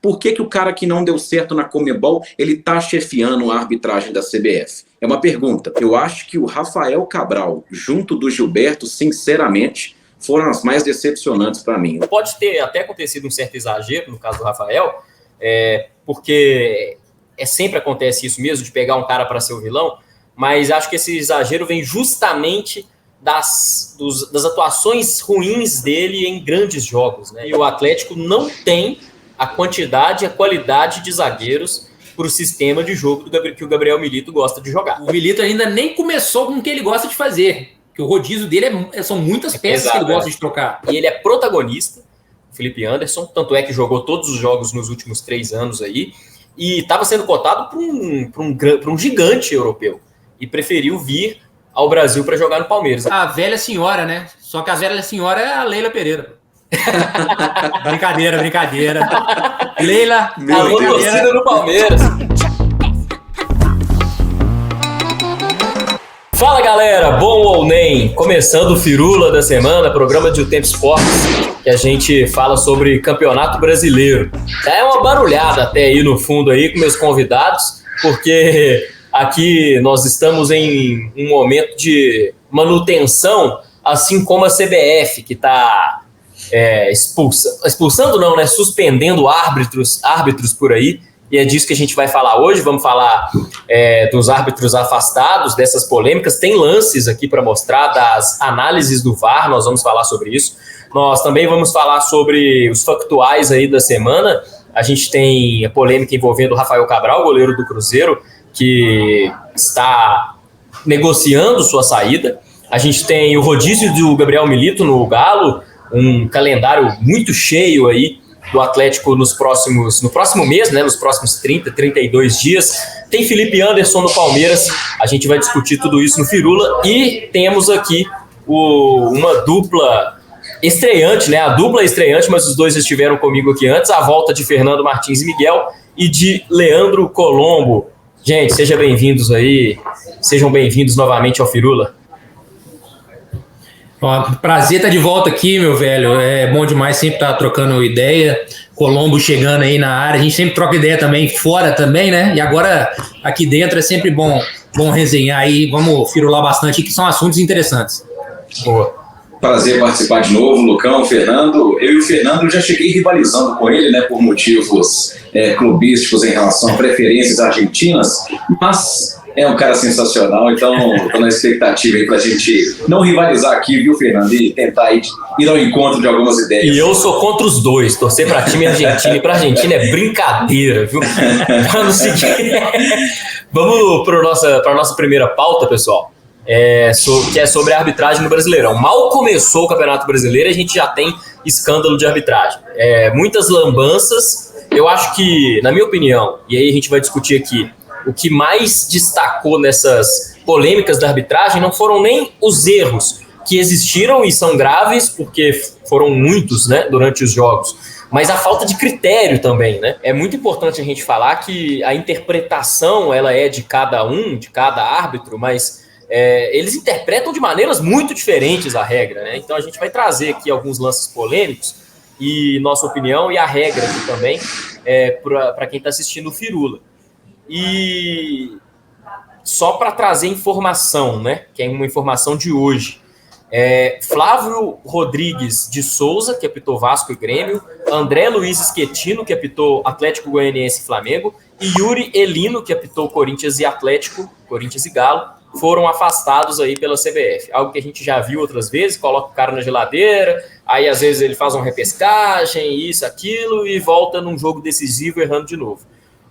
Por que o cara que não deu certo na Conmebol, ele tá chefiando a arbitragem da CBF? É uma pergunta. Eu acho que o Rafael Cabral, junto do Gilberto, sinceramente, foram as mais decepcionantes para mim. Pode ter até acontecido um certo exagero, no caso do Rafael, porque sempre acontece isso mesmo, de pegar um cara para ser o vilão, mas acho que esse exagero vem justamente das atuações ruins dele em grandes jogos, né? E o Atlético não tem a quantidade e a qualidade de zagueiros para o sistema de jogo que o Gabriel Milito gosta de jogar. O Milito ainda nem começou com o que ele gosta de fazer, que o rodízio dele são muitas peças que ele gosta de trocar. E ele é protagonista, o Felipe Anderson, tanto é que jogou todos os jogos nos últimos 3 anos aí, e estava sendo cotado para um gigante europeu, e preferiu vir ao Brasil para jogar no Palmeiras. A velha senhora, né? Só que a velha senhora é a Leila Pereira. Brincadeira. Leila, alô, torcida do Palmeiras. Fala, galera, bom ou nem? Começando o Firula da semana, programa de O Tempo Esportes, que a gente fala sobre Campeonato Brasileiro. É uma barulhada até aí no fundo aí com meus convidados, porque aqui nós estamos em um momento de manutenção, assim como a CBF, que está expulsando não, né? Suspendendo árbitros por aí. E é disso que a gente vai falar hoje. Vamos falar dos árbitros afastados, dessas polêmicas. Tem lances aqui para mostrar das análises do VAR, nós vamos falar sobre isso. Nós também vamos falar sobre os factuais aí da semana. A gente tem a polêmica envolvendo o Rafael Cabral, goleiro do Cruzeiro, que está negociando sua saída. A gente tem o rodízio do Gabriel Milito no Galo, um calendário muito cheio aí do Atlético no próximo mês, né, nos próximos 32 dias. Tem Felipe Anderson no Palmeiras, a gente vai discutir tudo isso no Firula. E temos aqui uma dupla estreante, né, a dupla estreante, mas os dois estiveram comigo aqui antes, a volta de Fernando Martins e Miguel e de Leandro Colombo. Gente, sejam bem-vindos novamente ao Firula. Prazer estar de volta aqui, meu velho. É bom demais sempre estar trocando ideia. Colombo chegando aí na área. A gente sempre troca ideia também fora também, né? E agora aqui dentro é sempre bom resenhar aí. Vamos firular bastante, que são assuntos interessantes. Boa. Prazer participar de novo, Lucão, Fernando. Eu e o Fernando já cheguei rivalizando com ele, né, por motivos clubísticos em relação a preferências argentinas, mas é um cara sensacional, então estou na expectativa aí pra gente não rivalizar aqui, viu, Fernando? E tentar ir ao encontro de algumas ideias. E eu sou contra os dois, torcer pra time argentino e pra Argentina é brincadeira, viu? Vamos seguir. Vamos pra nossa primeira pauta, pessoal. Que é sobre a arbitragem no Brasileirão. Mal começou o Campeonato Brasileiro, a gente já tem escândalo de arbitragem. Muitas lambanças. Eu acho que, na minha opinião, e aí a gente vai discutir aqui, o que mais destacou nessas polêmicas da arbitragem não foram nem os erros que existiram e são graves, porque foram muitos, né, durante os jogos, mas a falta de critério também, né? É muito importante a gente falar que a interpretação ela é de cada árbitro, mas eles interpretam de maneiras muito diferentes a regra, né? Então a gente vai trazer aqui alguns lances polêmicos e nossa opinião e a regra aqui também para quem está assistindo o Firula. E só para trazer informação, né? Que é uma informação de hoje. Flávio Rodrigues de Souza, que apitou Vasco e Grêmio, André Luiz Schettino, que apitou Atlético Goianiense e Flamengo, e Yuri Elino, que apitou Corinthians e Atlético, Corinthians e Galo, foram afastados aí pela CBF. Algo que a gente já viu outras vezes, coloca o cara na geladeira, aí às vezes ele faz uma repescagem, isso, aquilo, e volta num jogo decisivo errando de novo.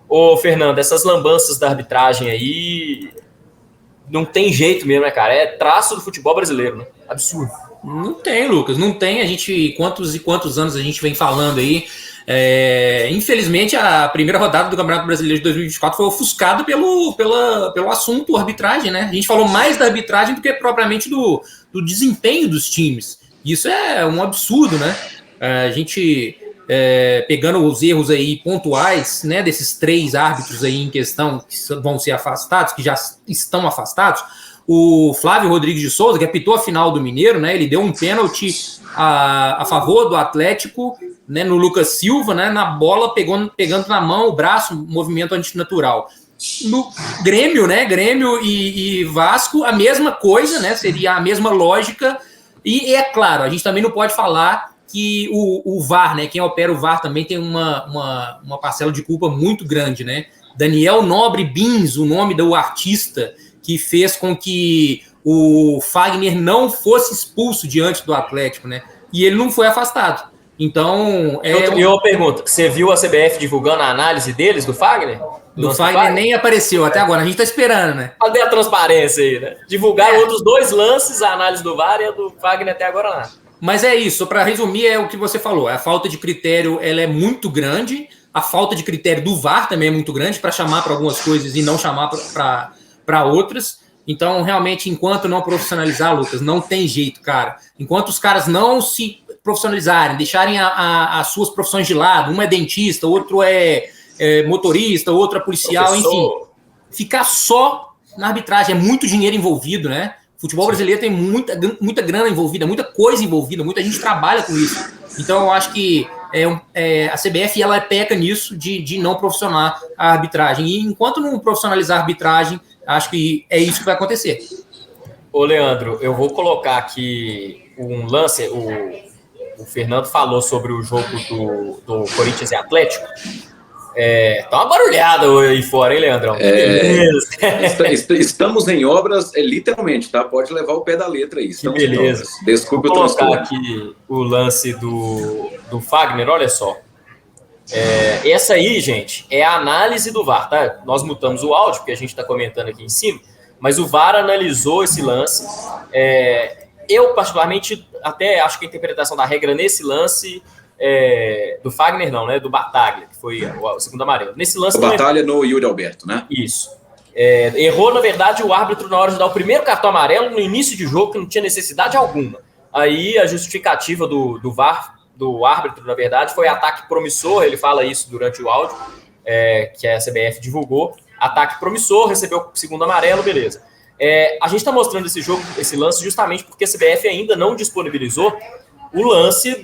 Ô, Fernando, essas lambanças da arbitragem aí não tem jeito mesmo, né, cara? É traço do futebol brasileiro, né? Absurdo. Não tem, Lucas, não tem. A gente, quantos e quantos anos a gente vem falando aí. Infelizmente, a primeira rodada do Campeonato Brasileiro de 2024 foi ofuscada pelo assunto arbitragem, né? A gente falou mais da arbitragem do que propriamente do desempenho dos times. Isso é um absurdo, né? A gente... pegando os erros aí pontuais, né, desses 3 árbitros aí em questão que vão ser afastados, que já estão afastados, o Flávio Rodrigues de Souza, que apitou a final do Mineiro, né? Ele deu um pênalti a favor do Atlético, né, no Lucas Silva, né, na bola, pegando na mão o braço, movimento antinatural. No Grêmio, né? Grêmio e Vasco, a mesma coisa, né? Seria a mesma lógica. E é claro, a gente também não pode falar que o VAR, né? Quem opera o VAR também tem uma parcela de culpa muito grande, né? Daniel Nobre Bins, o nome do artista que fez com que o Fagner não fosse expulso diante do Atlético, né? E ele não foi afastado. Então, eu pergunto, você viu a CBF divulgando a análise deles, do Fagner? Do Fagner nem apareceu até agora, a gente tá esperando, né? Cadê a transparência aí, né? Divulgaram outros 2 lances, a análise do VAR e a do Fagner até agora lá. Mas é isso, para resumir, é o que você falou, a falta de critério ela é muito grande, a falta de critério do VAR também é muito grande para chamar para algumas coisas e não chamar para outras. Então, realmente, enquanto não profissionalizar, Lucas, não tem jeito, cara. Enquanto os caras não se profissionalizarem, deixarem as suas profissões de lado, um é dentista, outro é motorista, outro é policial, professor. Enfim, ficar só na arbitragem, é muito dinheiro envolvido, né? O futebol brasileiro tem muita grana envolvida, muita coisa envolvida, muita gente trabalha com isso. Então, eu acho que a CBF ela peca nisso de não profissionalizar a arbitragem. E enquanto não profissionalizar a arbitragem, acho que é isso que vai acontecer. Ô, Leandro, eu vou colocar aqui um lance. O Fernando falou sobre o jogo do Corinthians e Atlético. Tá uma barulhada aí fora, hein, Leandrão? Estamos em obras, literalmente, tá? Pode levar o pé da letra aí. Estamos que beleza. Desculpe o transtorno. Vou colocar transtorno. aqui o lance do Fagner, olha só. Essa aí, gente, é a análise do VAR, tá? Nós mutamos o áudio, porque a gente está comentando aqui em cima, mas o VAR analisou esse lance. Eu, particularmente, até acho que a interpretação da regra nesse lance... do Fagner não, né? Do Bataglia, que foi o segundo amarelo. Nesse lance... O Batalha no Yuri Alberto, né? Isso. Errou, na verdade, o árbitro na hora de dar o primeiro cartão amarelo no início de jogo, que não tinha necessidade alguma. Aí a justificativa do VAR, do árbitro, na verdade, foi ataque promissor, ele fala isso durante o áudio, que a CBF divulgou. Ataque promissor, recebeu o segundo amarelo, beleza. A gente está mostrando esse lance justamente porque a CBF ainda não disponibilizou o lance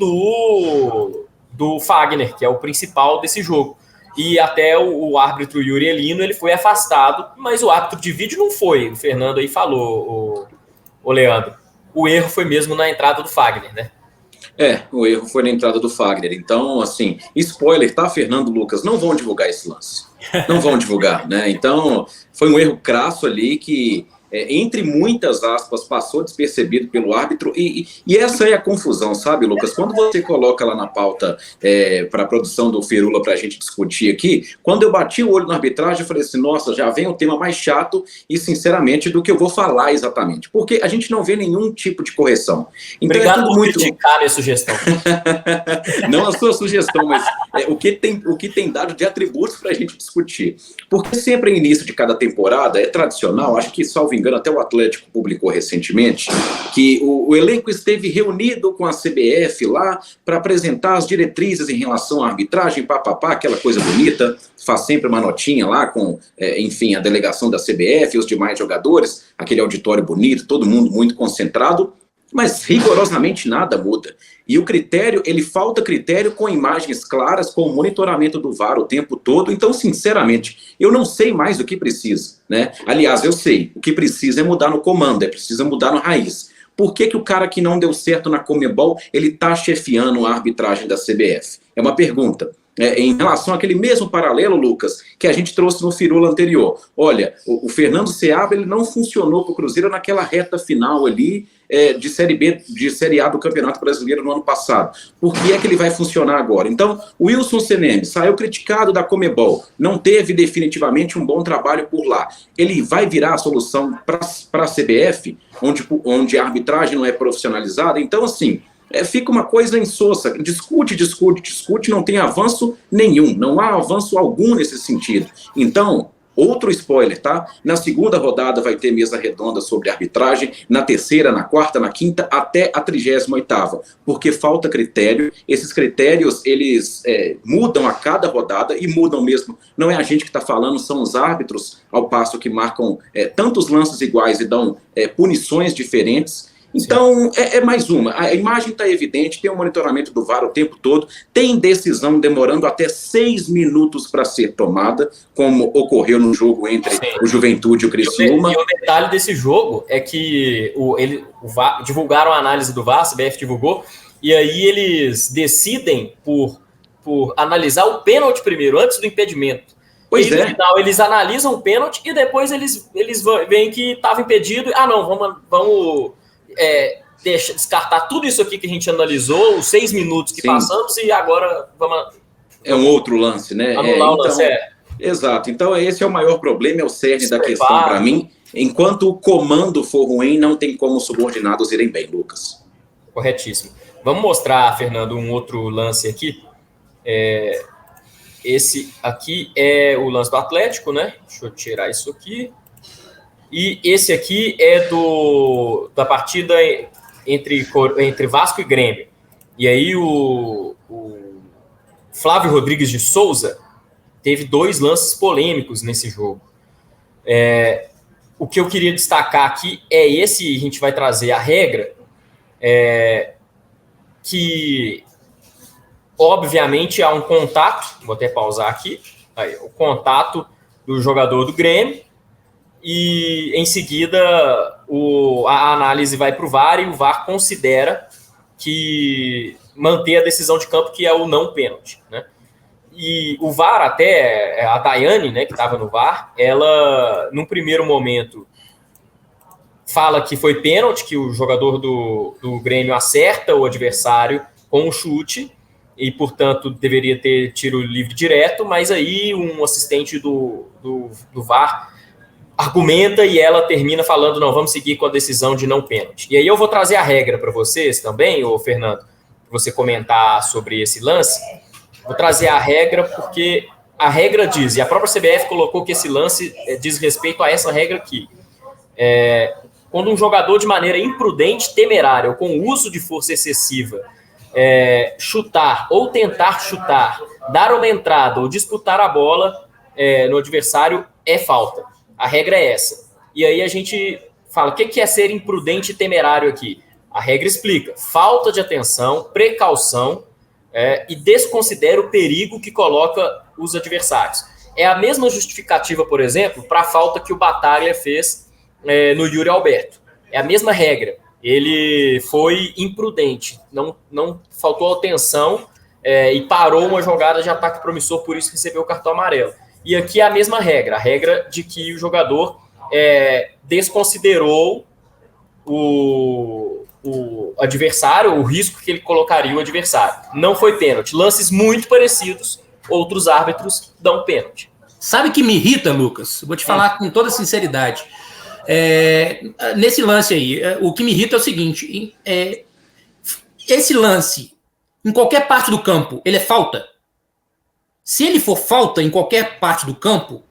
do Fagner, que é o principal desse jogo. E até o árbitro Yuri Elino, ele foi afastado, mas o árbitro de vídeo não foi. O Fernando aí falou, o Leandro. O erro foi mesmo na entrada do Fagner, né? O erro foi na entrada do Fagner. Então, assim, spoiler, tá, Fernando, Lucas? Não vão divulgar esse lance. Não vão divulgar, né? Então, foi um erro crasso ali que... entre muitas aspas, passou despercebido pelo árbitro, e essa é a confusão, sabe, Lucas? Quando você coloca lá na pauta para a produção do Firula para a gente discutir aqui, quando eu bati o olho na arbitragem, eu falei assim, nossa, já vem o tema mais chato e, sinceramente, do que eu vou falar exatamente, porque a gente não vê nenhum tipo de correção. Então, obrigado por criticar a minha sugestão. Não a sua sugestão, mas o que tem dado de atributos para a gente discutir. Porque sempre no início de cada temporada, é tradicional, acho que, salvo engano, até o Atlético publicou recentemente, que o elenco esteve reunido com a CBF lá para apresentar as diretrizes em relação à arbitragem, papapá, aquela coisa bonita, faz sempre uma notinha lá com, enfim, a delegação da CBF e os demais jogadores, aquele auditório bonito, todo mundo muito concentrado, mas rigorosamente nada muda. E o critério, falta critério com imagens claras, com o monitoramento do VAR o tempo todo. Então, sinceramente, eu não sei mais o que precisa, né? Aliás, eu sei, o que precisa é mudar no comando, precisa mudar no raiz. Por que o cara que não deu certo na Conmebol, ele está chefiando a arbitragem da CBF? É uma pergunta. Em relação àquele mesmo paralelo, Lucas, que a gente trouxe no Firula anterior. Olha, o Fernando Seabra, ele não funcionou para o Cruzeiro naquela reta final ali de Série B, de Série A do Campeonato Brasileiro no ano passado. Por que é que ele vai funcionar agora? Então, o Wilson Senem saiu criticado da Conmebol, não teve definitivamente um bom trabalho por lá. Ele vai virar a solução para a CBF, onde a arbitragem não é profissionalizada? Então, assim... fica uma coisa insossa, discute, não tem avanço nenhum, não há avanço algum nesse sentido. Então, Outro spoiler, tá? Na segunda rodada vai ter mesa redonda sobre arbitragem, na terceira, na quarta, na quinta, até a 38ª, porque falta critério. Esses critérios, eles mudam a cada rodada, e mudam mesmo. Não é a gente que está falando, são os árbitros, ao passo que marcam tantos lances iguais e dão punições diferentes. Então, é mais uma. A imagem está evidente, tem o monitoramento do VAR o tempo todo, tem decisão demorando até 6 minutos para ser tomada, como ocorreu no jogo entre o Juventude e o Criciúma. E o detalhe desse jogo é que o VAR, divulgaram a análise do VAR, a CBF divulgou, e aí eles decidem por analisar o pênalti primeiro, antes do impedimento. Pois no final, eles analisam o pênalti e depois eles veem que estava impedido. Vamos descartar tudo isso aqui que a gente analisou, os 6 minutos que passamos, e agora vamos... É um outro lance, né? Anular o lance, Exato. Então, esse é o maior problema, é o cerne da questão para mim. Enquanto o comando for ruim, não tem como os subordinados irem bem, Lucas. Corretíssimo. Vamos mostrar, Fernando, um outro lance aqui. Esse aqui é o lance do Atlético, né? Deixa eu tirar isso aqui. E esse aqui é da partida entre Vasco e Grêmio. E aí o Flávio Rodrigues de Souza teve 2 lances polêmicos nesse jogo. O que eu queria destacar aqui a gente vai trazer a regra, que obviamente há um contato, vou até pausar aqui, aí, o contato do jogador do Grêmio, e em seguida a análise vai para o VAR, e o VAR considera que manter a decisão de campo, que é o não pênalti, né? E o VAR, até a Daiane, né, que estava no VAR, ela, num primeiro momento, fala que foi pênalti, que o jogador do Grêmio acerta o adversário com um chute, e, portanto, deveria ter tiro livre direto, mas aí um assistente do VAR argumenta, e ela termina falando, não, vamos seguir com a decisão de não pênalti. E aí eu vou trazer a regra para vocês também, ô Fernando, para você comentar sobre esse lance. Vou trazer a regra porque a regra diz, e a própria CBF colocou que esse lance diz respeito a essa regra aqui. Quando um jogador de maneira imprudente, temerária ou com uso de força excessiva chutar ou tentar chutar, dar uma entrada ou disputar a bola no adversário, é falta. A regra é essa. E aí a gente fala, o que é ser imprudente e temerário aqui? A regra explica, falta de atenção, precaução e desconsidera o perigo que coloca os adversários. É a mesma justificativa, por exemplo, para a falta que o Bataglia fez no Yuri Alberto. É a mesma regra. Ele foi imprudente, não faltou atenção e parou uma jogada de ataque promissor, por isso recebeu o cartão amarelo. E aqui é a mesma regra, a regra de que o jogador desconsiderou o adversário, o risco que ele colocaria o adversário. Não foi pênalti. Lances muito parecidos, outros árbitros dão pênalti. Sabe o que me irrita, Lucas? Vou te falar com toda sinceridade. Nesse lance aí, o que me irrita é o seguinte: esse lance, em qualquer parte do campo, ele é falta? Se ele for falta em qualquer parte do campo,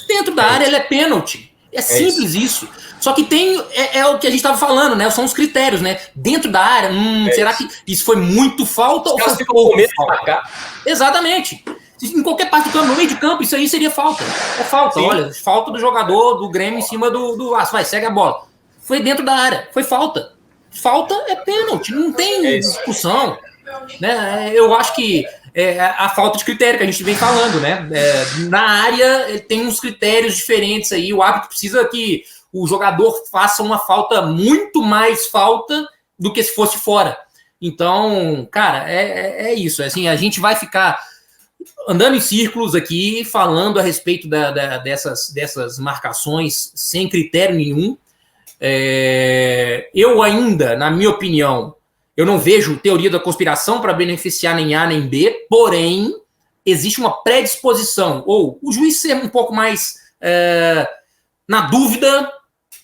dentro da área ele é pênalti. É simples isso. Só que tem, o que a gente estava falando, né? São os critérios, né? Dentro da área, será que isso foi muito falta ou foi pouco falta? Exatamente. Em qualquer parte do campo, no meio de campo, isso aí seria falta. É falta, sim. Olha, falta do jogador do Grêmio em cima do Vasco. Vai, segue a bola. Foi dentro da área, foi falta. Falta é pênalti, não tem discussão. Né? Eu acho que a falta de critério que a gente vem falando, né? Na área tem uns critérios diferentes aí. O árbitro precisa que o jogador faça uma falta, muito mais falta do que se fosse fora. Então, cara, é isso. Assim, a gente vai ficar andando em círculos aqui, falando a respeito dessas marcações sem critério nenhum. Eu ainda, na minha opinião, eu não vejo teoria da conspiração para beneficiar nem A nem B, porém, existe uma predisposição, ou o juiz ser um pouco mais na dúvida,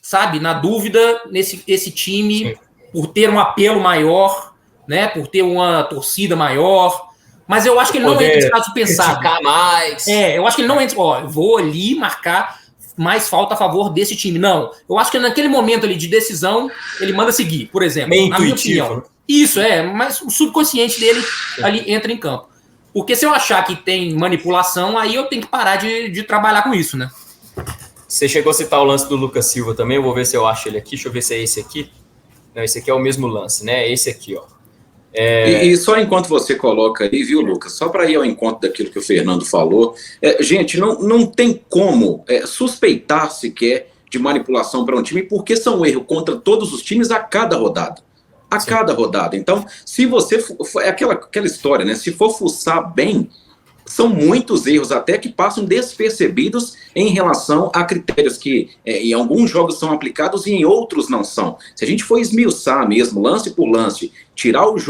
sabe? Na dúvida, esse time, sim, por ter um apelo maior, né? Por ter uma torcida maior, Mas eu acho que ele não entra em caso pensado. Mais. Eu acho que ele não entra, eu vou ali marcar mais falta a favor desse time. Não, eu acho que naquele momento ali de decisão, ele manda seguir, por exemplo. Meio na minha intuitivo. opinião. Isso, mas o subconsciente dele ali entra em campo. Porque se eu achar que tem manipulação, aí eu tenho que parar de trabalhar com isso, né? Você chegou a citar o lance do Lucas Silva também, eu vou ver se eu acho ele aqui, deixa eu ver se é esse aqui. Não, esse aqui é o mesmo lance, né? Esse aqui, ó. E só enquanto você coloca aí, viu, Lucas? Só para ir ao encontro daquilo que o Fernando falou, gente, não tem como suspeitar sequer de manipulação para um time, porque são erros contra todos os times a cada rodada. Cada rodada. Então, se você... É aquela história, né? Se for fuçar bem, são muitos erros até que passam despercebidos em relação a critérios que em alguns jogos são aplicados e em outros não são. Se a gente for esmiuçar mesmo, lance por lance, tirar os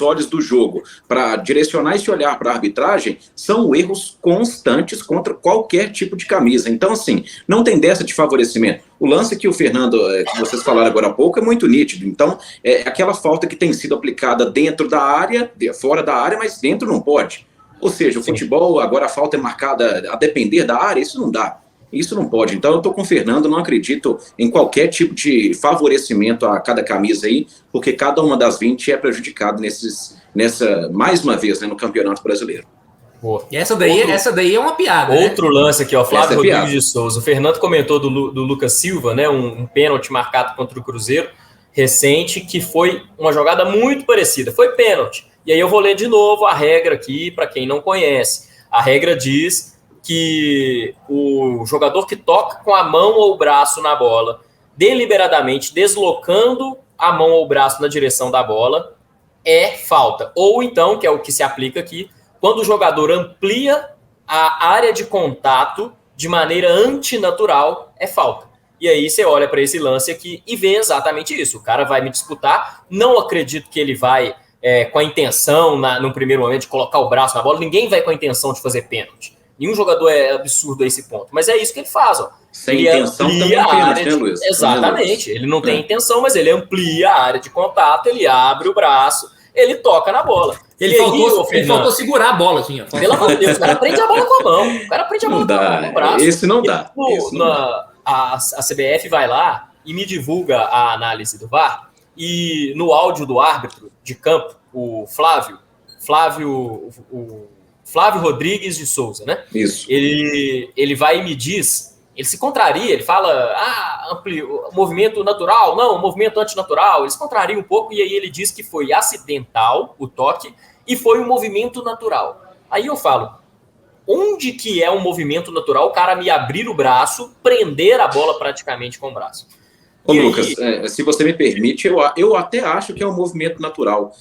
olhos do jogo para direcionar esse olhar para a arbitragem, são erros constantes contra qualquer tipo de camisa. Então, assim, não tem dessa de favorecimento. O lance que o Fernando, que vocês falaram agora há pouco, é muito nítido. Então, é aquela falta que tem sido aplicada dentro da área, fora da área, mas dentro não pode. Ou seja, o futebol, agora a falta é marcada a depender da área, isso não dá. Isso não pode. Então, eu estou com o Fernando, não acredito em qualquer tipo de favorecimento a cada camisa aí, porque cada uma das 20 é prejudicada mais uma vez, né, no Campeonato Brasileiro. Boa. E essa daí é uma piada. Outro lance aqui, ó, Flávio Rodrigues piada. de Souza. O Fernando comentou do Lucas Silva, né, um pênalti marcado contra o Cruzeiro recente, que foi uma jogada muito parecida. Foi pênalti. E aí eu vou ler de novo a regra aqui, para quem não conhece. A regra diz que o jogador que toca com a mão ou o braço na bola, deliberadamente deslocando a mão ou o braço na direção da bola, é falta. Ou então, que é o que se aplica aqui, quando o jogador amplia a área de contato de maneira antinatural, é falta. E aí você olha para esse lance aqui e vê exatamente isso. O cara vai me disputar, não acredito que ele vai com a intenção, no primeiro momento, de colocar o braço na bola. Ninguém vai com a intenção de fazer pênalti. Nenhum jogador é absurdo a esse ponto. Mas é isso que ele faz, ó. Sem intenção também é pênalti, né, Luiz? Exatamente. Ele não tem intenção, mas ele amplia a área de contato, ele abre o braço, ele toca na bola. Ele faltou segurar a bola, assim, ó. Pelo amor de Deus, o cara prende a bola com a mão. O cara prende a bola com o braço. Esse não dá. A CBF vai lá e me divulga a análise do VAR, e no áudio do árbitro de campo, o Flávio Rodrigues de Souza, né? Isso. Ele vai e me diz, ele se contraria, ele fala, movimento natural, não, movimento antinatural, ele se contraria um pouco, e aí ele diz que foi acidental o toque e foi um movimento natural. Aí eu falo, onde que é um movimento natural o cara me abrir o braço, prender a bola praticamente com o braço? Ô, Lucas, se você me permite, eu até acho que é um movimento natural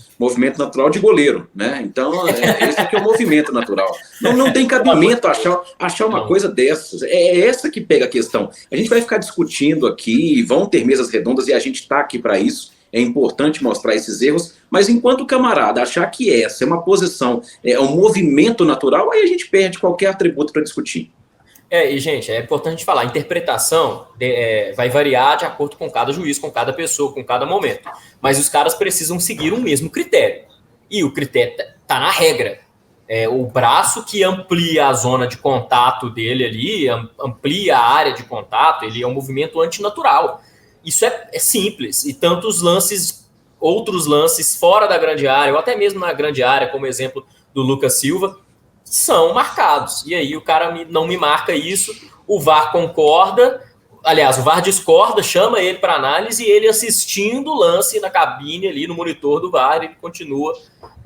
de goleiro, né? Então, esse aqui é o movimento natural. Não tem cabimento achar uma coisa dessas. É essa que pega a questão. A gente vai ficar discutindo aqui, vão ter mesas redondas e a gente está aqui para isso. É importante mostrar esses erros, mas enquanto o camarada achar que essa é uma posição, um movimento natural, aí a gente perde qualquer atributo para discutir. E, gente, é importante falar, a interpretação vai variar de acordo com cada juiz, com cada pessoa, com cada momento. Mas os caras precisam seguir um mesmo critério. E o critério está na regra. O braço que amplia a zona de contato dele ali, amplia a área de contato, ele é um movimento antinatural. Isso é simples. E tantos outros lances fora da grande área, ou até mesmo na grande área, como exemplo do Lucas Silva, são marcados. E aí o cara não me marca isso, o VAR concorda, aliás, o VAR discorda, chama ele para análise, e ele assistindo o lance na cabine ali, no monitor do VAR, ele continua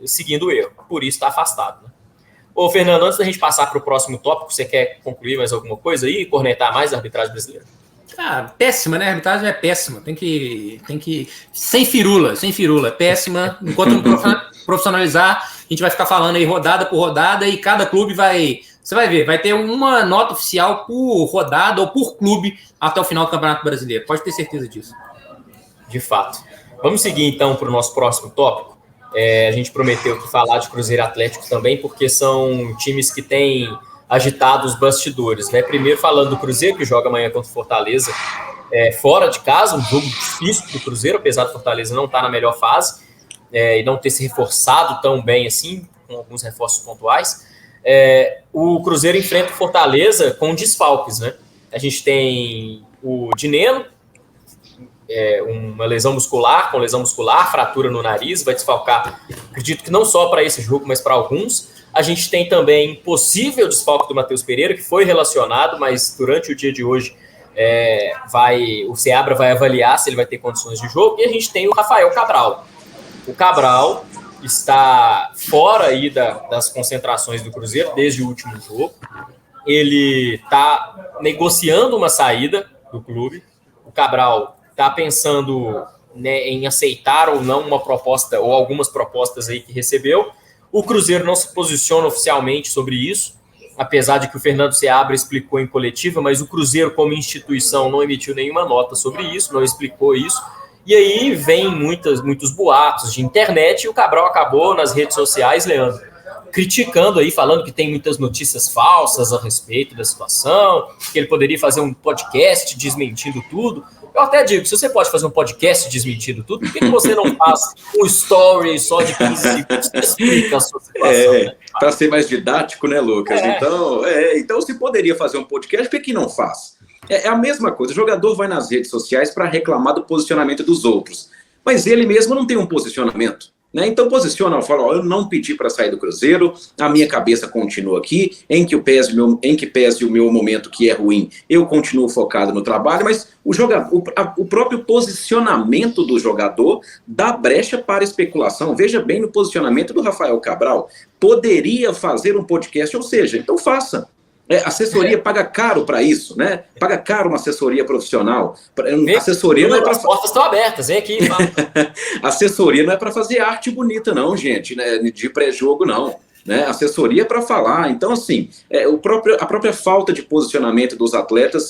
seguindo o erro. Por isso está afastado, né? Ô, Fernando, antes da gente passar para o próximo tópico, você quer concluir mais alguma coisa aí e cornetar mais a arbitragem brasileira? Péssima, né? A arbitragem é péssima. Tem que sem firula, péssima. Enquanto não profissionalizar, a gente vai ficar falando aí rodada por rodada e cada clube você vai ver, vai ter uma nota oficial por rodada ou por clube até o final do Campeonato Brasileiro. Pode ter certeza disso. De fato. Vamos seguir então para o nosso próximo tópico. A gente prometeu que falar de Cruzeiro Atlético também, porque são times que têm agitado os bastidores, né? Primeiro falando do Cruzeiro, que joga amanhã contra o Fortaleza fora de casa, um jogo difícil para o Cruzeiro, apesar do Fortaleza não estar na melhor fase. e não ter se reforçado tão bem assim, com alguns reforços pontuais, o Cruzeiro enfrenta o Fortaleza com desfalques, né? A gente tem o Dineno, uma lesão muscular, fratura no nariz, vai desfalcar, acredito que não só para esse jogo, mas para alguns. A gente tem também possível desfalque do Matheus Pereira, que foi relacionado, mas durante o dia de hoje o Seabra vai avaliar se ele vai ter condições de jogo. E a gente tem o Rafael Cabral. O Cabral está fora aí das concentrações do Cruzeiro desde o último jogo. Ele está negociando uma saída do clube. O Cabral está pensando, né, em aceitar ou não uma proposta, ou algumas propostas aí que recebeu. O Cruzeiro não se posiciona oficialmente sobre isso, apesar de que o Fernando Seabra explicou em coletiva, mas o Cruzeiro, como instituição, não emitiu nenhuma nota sobre isso, não explicou isso. E aí vem muitos boatos de internet, e o Cabral acabou nas redes sociais, Leandro, criticando aí, falando que tem muitas notícias falsas a respeito da situação, que ele poderia fazer um podcast desmentindo tudo. Eu até digo, se você pode fazer um podcast desmentindo tudo, por que você não faz um story só de 15 segundos que explica a sua situação? Né? Para ser mais didático, né, Lucas? Então, se poderia fazer um podcast, por que não faz? É a mesma coisa, o jogador vai nas redes sociais para reclamar do posicionamento dos outros, mas ele mesmo não tem um posicionamento. Né? Então posiciona, fala, eu não pedi para sair do Cruzeiro, a minha cabeça continua aqui, em que pese o meu momento que é ruim, eu continuo focado no trabalho, mas o próprio posicionamento do jogador dá brecha para especulação. Veja bem no posicionamento do Rafael Cabral, poderia fazer um podcast, ou seja, então faça. Assessoria paga caro para isso, né? Paga caro uma assessoria profissional. Assessoria não é para... As portas estão abertas, vem aqui. Assessoria não é para fazer arte bonita, não, gente, né? De pré-jogo, não. Né? Assessoria para falar. Então, assim, a própria falta de posicionamento dos atletas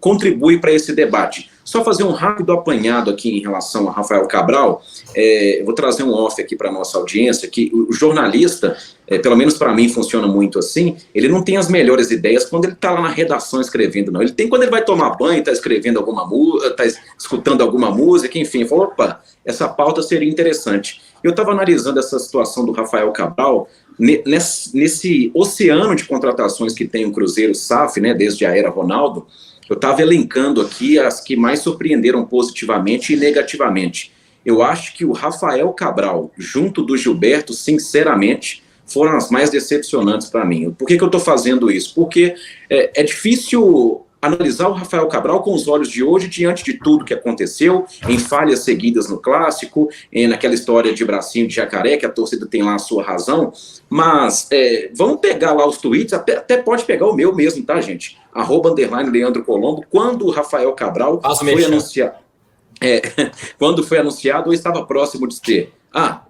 contribui para esse debate. Só fazer um rápido apanhado aqui em relação a Rafael Cabral, eu vou trazer um off aqui para a nossa audiência, que o jornalista, pelo menos para mim funciona muito assim, ele não tem as melhores ideias quando ele está lá na redação escrevendo, não. Ele tem quando ele vai tomar banho, está escrevendo alguma música, está escutando alguma música, enfim, falou, opa, essa pauta seria interessante. Eu estava analisando essa situação do Rafael Cabral, nesse oceano de contratações que tem o Cruzeiro SAF, né, desde a era Ronaldo. Eu estava elencando aqui as que mais surpreenderam positivamente e negativamente. Eu acho que o Rafael Cabral, junto do Gilberto, sinceramente, foram as mais decepcionantes para mim. Por que eu estou fazendo isso? Porque é difícil analisar o Rafael Cabral com os olhos de hoje, diante de tudo que aconteceu, em falhas seguidas no Clássico, naquela história de bracinho de jacaré, que a torcida tem lá a sua razão, mas vamos pegar lá os tweets, até pode pegar o meu mesmo, tá, gente? @Leandro Colombo, quando o Rafael Cabral foi anunciado. Quando foi anunciado, eu estava próximo de ter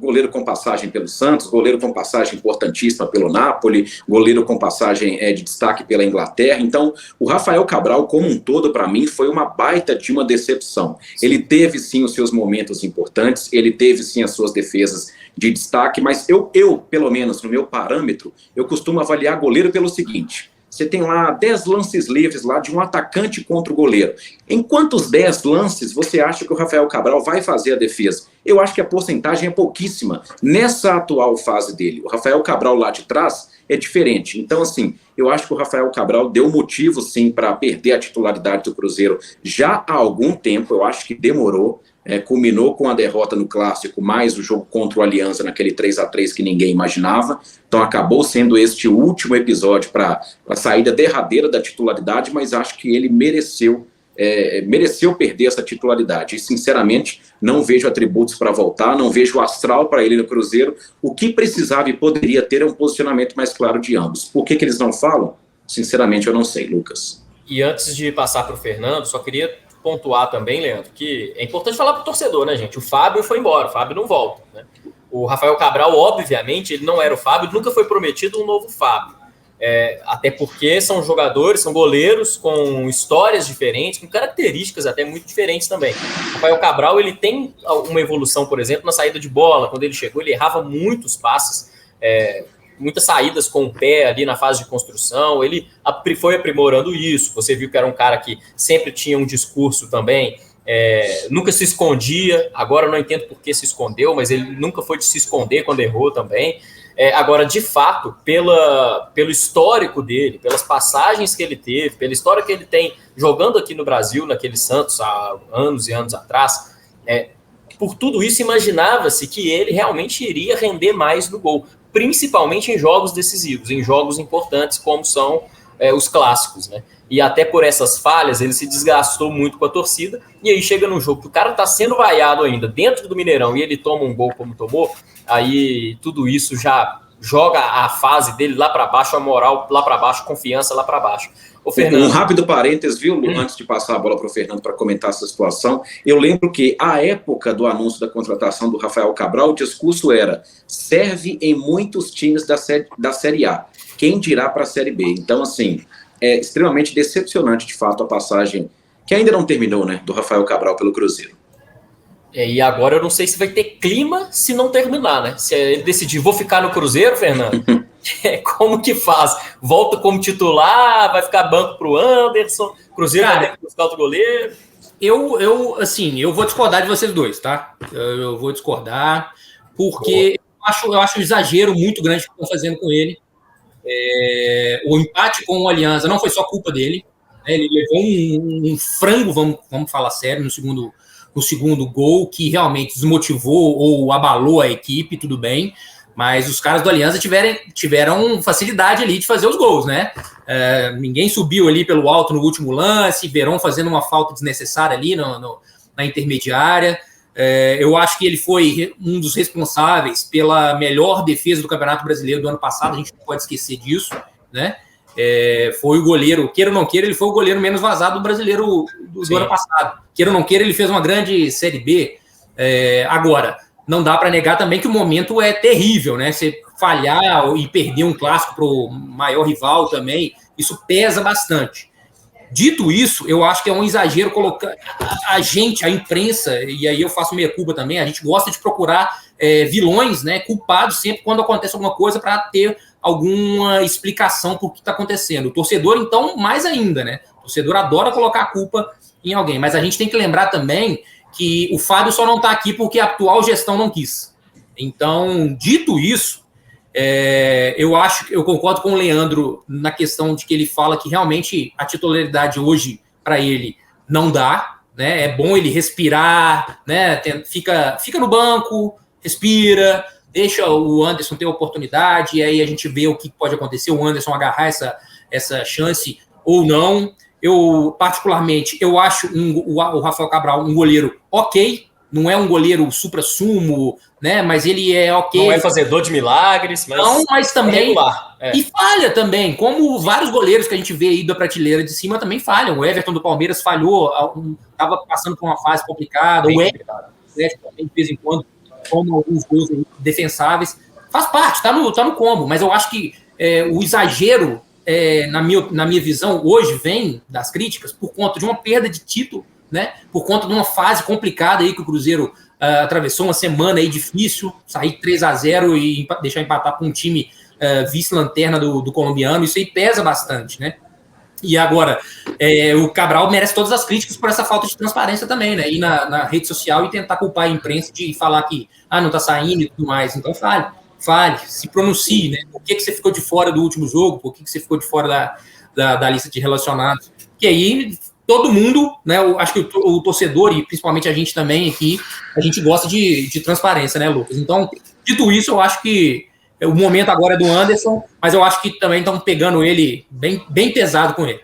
goleiro com passagem pelo Santos, goleiro com passagem importantíssima pelo Napoli, goleiro com passagem de destaque pela Inglaterra. Então, o Rafael Cabral, como um todo, para mim, foi uma baita de uma decepção. Ele teve, sim, os seus momentos importantes, ele teve, sim, as suas defesas de destaque, mas eu pelo menos, no meu parâmetro, eu costumo avaliar goleiro pelo seguinte: você tem lá 10 lances livres lá de um atacante contra o goleiro. Em quantos 10 lances você acha que o Rafael Cabral vai fazer a defesa? Eu acho que a porcentagem é pouquíssima nessa atual fase dele. O Rafael Cabral lá de trás é diferente. Então, assim, eu acho que o Rafael Cabral deu motivo, sim, para perder a titularidade do Cruzeiro já há algum tempo. Eu acho que demorou. Culminou com a derrota no Clássico, mais o jogo contra o Aliança naquele 3-3 que ninguém imaginava. Então acabou sendo este o último episódio para a saída derradeira da titularidade, mas acho que ele mereceu perder essa titularidade. E, sinceramente, não vejo atributos para voltar, não vejo o astral para ele no Cruzeiro. O que precisava e poderia ter é um posicionamento mais claro de ambos. Por que eles não falam? Sinceramente, eu não sei, Lucas. E antes de passar para o Fernando, só queria pontuar também, Leandro, que é importante falar para o torcedor, né, gente? O Fábio foi embora, o Fábio não volta, né? O Rafael Cabral, obviamente, ele não era o Fábio, nunca foi prometido um novo Fábio. Até porque são jogadores, são goleiros com histórias diferentes, com características até muito diferentes também. O Rafael Cabral, ele tem uma evolução, por exemplo, na saída de bola. Quando ele chegou, ele errava muitos passes, muitas saídas com o pé ali na fase de construção. Ele foi aprimorando isso. Você viu que era um cara que sempre tinha um discurso também nunca se escondia, agora eu não entendo por que se escondeu, mas ele nunca foi de se esconder quando errou também. Agora, de fato, pelo histórico dele, pelas passagens que ele teve, pela história que ele tem jogando aqui no Brasil, naquele Santos, há anos e anos atrás, por tudo isso, imaginava-se que ele realmente iria render mais no gol, principalmente em jogos decisivos, em jogos importantes, como são os clássicos, né? E até por essas falhas, ele se desgastou muito com a torcida, e aí chega num jogo que o cara tá sendo vaiado ainda dentro do Mineirão, e ele toma um gol como tomou, aí tudo isso já joga a fase dele lá para baixo, a moral lá para baixo, a confiança lá para baixo. Ô, Fernando, um rápido parênteses, viu, Lu, antes de passar a bola para o Fernando para comentar essa situação, eu lembro que, à época do anúncio da contratação do Rafael Cabral, o discurso era: serve em muitos times da Série A, quem dirá para a Série B? Então, assim, é extremamente decepcionante, de fato, a passagem, que ainda não terminou, né, do Rafael Cabral pelo Cruzeiro. E agora eu não sei se vai ter clima se não terminar, né? Se ele decidir, vou ficar no Cruzeiro, Fernando, como que faz? Volta como titular, vai ficar banco pro Anderson, Cruzeiro vai ter que buscar outro goleiro? Eu vou discordar de vocês dois, tá? Eu vou discordar, porque eu acho um exagero muito grande que estão fazendo com ele. O empate com o Alianza não foi só culpa dele, né? Ele levou um frango, vamos falar sério, no segundo gol, que realmente desmotivou ou abalou a equipe, tudo bem, mas os caras do Alianza tiveram facilidade ali de fazer os gols, né? Ninguém subiu ali pelo alto no último lance, Verón fazendo uma falta desnecessária ali na intermediária. Eu acho que ele foi um dos responsáveis pela melhor defesa do Campeonato Brasileiro do ano passado, a gente não pode esquecer disso, né? Foi o goleiro, queira ou não queira, ele foi o goleiro menos vazado do brasileiro do ano passado. Queira ou não queira, ele fez uma grande Série B. Agora, não dá para negar também que o momento é terrível, né? Você falhar e perder um clássico para o maior rival também, isso pesa bastante. Dito isso, eu acho que é um exagero colocar a imprensa, e aí eu faço meia-culpa também, a gente gosta de procurar vilões, né, culpados sempre quando acontece alguma coisa para ter alguma explicação por que está acontecendo. O torcedor, então, mais ainda, né? O torcedor adora colocar a culpa em alguém, mas a gente tem que lembrar também que o Fábio só não está aqui porque a atual gestão não quis. Então, dito isso, eu concordo com o Leandro na questão de que ele fala que realmente a titularidade hoje para ele não dá, né? É bom ele respirar, né? Fica no banco, respira, deixa o Anderson ter a oportunidade, e aí a gente vê o que pode acontecer, o Anderson agarrar essa chance ou não. Eu, particularmente, acho o Rafael Cabral um goleiro ok, não é um goleiro supra-sumo, né? Mas ele é ok. Não é fazedor de milagres, mas, não, mas também é regular. E falha também, como vários goleiros que a gente vê aí da prateleira de cima também falham. O Everton do Palmeiras falhou, estava passando por uma fase complicada. O Everton também, de vez em quando, toma alguns gols defensáveis. Faz parte, tá no combo, mas eu acho que o exagero, na minha visão, hoje vem das críticas por conta de uma perda de título, né? Por conta de uma fase complicada aí que o Cruzeiro atravessou, uma semana aí difícil, sair 3-0 e deixar empatar com um time vice-lanterna do colombiano, isso aí pesa bastante, né? E agora, o Cabral merece todas as críticas por essa falta de transparência também, né? Ir na rede social e tentar culpar a imprensa de falar que não tá saindo e tudo mais. Então fale, se pronuncie, né? Por que você ficou de fora do último jogo? Por que você ficou de fora da lista de relacionados? Que aí todo mundo, né? Eu acho que o torcedor, e principalmente a gente também aqui, a gente gosta de transparência, né, Lucas? Então, dito isso, eu acho que o momento agora é do Anderson, mas eu acho que também estão pegando ele bem pesado com ele.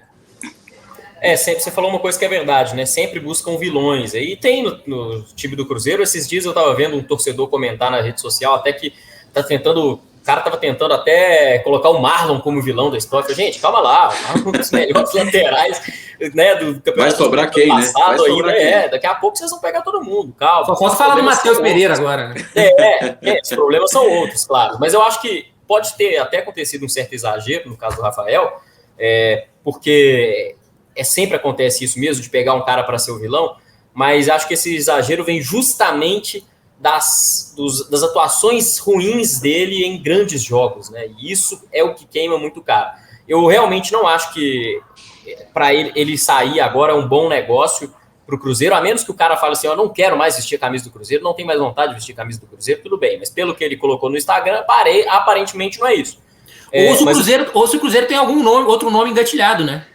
Sempre você falou uma coisa que é verdade, né? Sempre buscam vilões. E tem no time do Cruzeiro, esses dias eu estava vendo um torcedor comentar na rede social, até que o cara estava tentando até colocar o Marlon como vilão da história. Gente, calma lá, o Marlon é um dos melhores laterais, né, do campeonato. Vai sobrar quem, né? Vai sobrar quem? Daqui a pouco vocês vão pegar todo mundo, calma. Só falta falar do Matheus Pereira agora, né? Os problemas são outros, claro. Mas eu acho que pode ter até acontecido um certo exagero no caso do Rafael, porque sempre acontece isso mesmo, de pegar um cara para ser o vilão, mas acho que esse exagero vem justamente das atuações ruins dele em grandes jogos, né? E isso é o que queima muito caro. Eu realmente não acho que para ele sair agora é um bom negócio, pro Cruzeiro, a menos que o cara fale assim, eu não quero mais vestir a camisa do Cruzeiro, não tenho mais vontade de vestir a camisa do Cruzeiro, tudo bem, mas pelo que ele colocou no Instagram, aparentemente não é isso. Ou se o Cruzeiro tem algum outro nome engatilhado, né?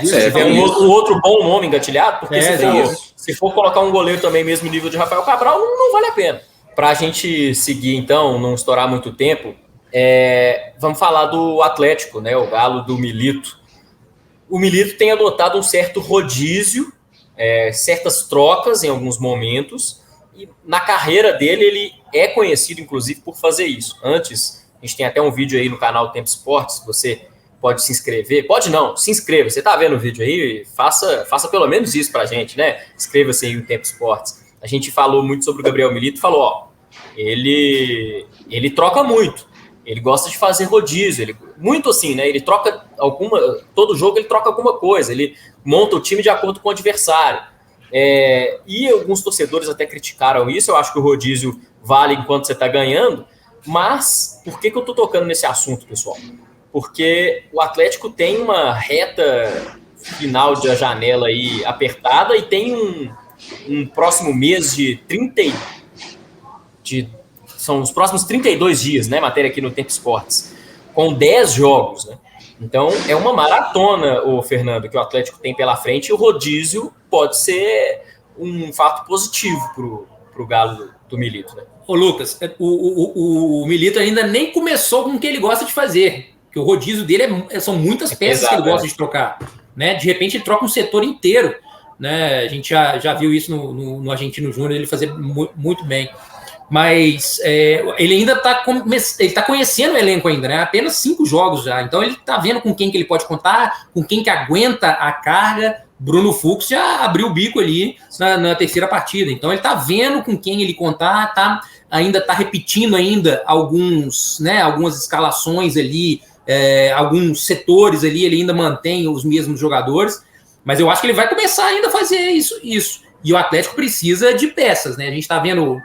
Se tiver um outro bom nome engatilhado, porque se for colocar um goleiro também mesmo nível de Rafael Cabral, não vale a pena. Para a gente seguir, então, não estourar muito tempo, vamos falar do Atlético, né? O Galo do Milito. O Milito tem adotado um certo rodízio, certas trocas em alguns momentos, e na carreira dele ele é conhecido, inclusive, por fazer isso. Antes, a gente tem até um vídeo aí no canal Tempo Esportes, você pode se inscrever, pode não, se inscreva, você tá vendo o vídeo aí, faça pelo menos isso pra gente, né? Inscreva-se aí no Tempo Esportes. A gente falou muito sobre o Gabriel Milito, falou, ele troca muito, ele gosta de fazer rodízio, muito assim, né? Ele troca todo jogo ele troca alguma coisa, ele monta o time de acordo com o adversário. E alguns torcedores até criticaram isso, eu acho que o rodízio vale enquanto você está ganhando, mas por que eu estou tocando nesse assunto, pessoal? Porque o Atlético tem uma reta final de janela aí apertada e tem um próximo mês são os próximos 32 dias, né? Matéria aqui no Tempo Esportes, com 10 jogos, né? Então, é uma maratona, Fernando, que o Atlético tem pela frente, e o rodízio pode ser um fato positivo para o Galo do Milito, né? Ô, Lucas, o Milito ainda nem começou com o que ele gosta de fazer, porque o rodízio dele são muitas peças que ele gosta de trocar, né? De repente, ele troca um setor inteiro, né? A gente já viu isso no Argentino Júnior, ele fazer muito bem. Mas ele ainda está conhecendo o elenco ainda, né? Apenas 5 jogos já. Então ele está vendo com quem que ele pode contar, com quem que aguenta a carga. Bruno Fux já abriu o bico ali na terceira partida. Então ele está vendo com quem ele contar, ainda está repetindo algumas escalações ali, alguns setores ali, ele ainda mantém os mesmos jogadores. Mas eu acho que ele vai começar ainda a fazer isso. E o Atlético precisa de peças, né? A gente está vendo...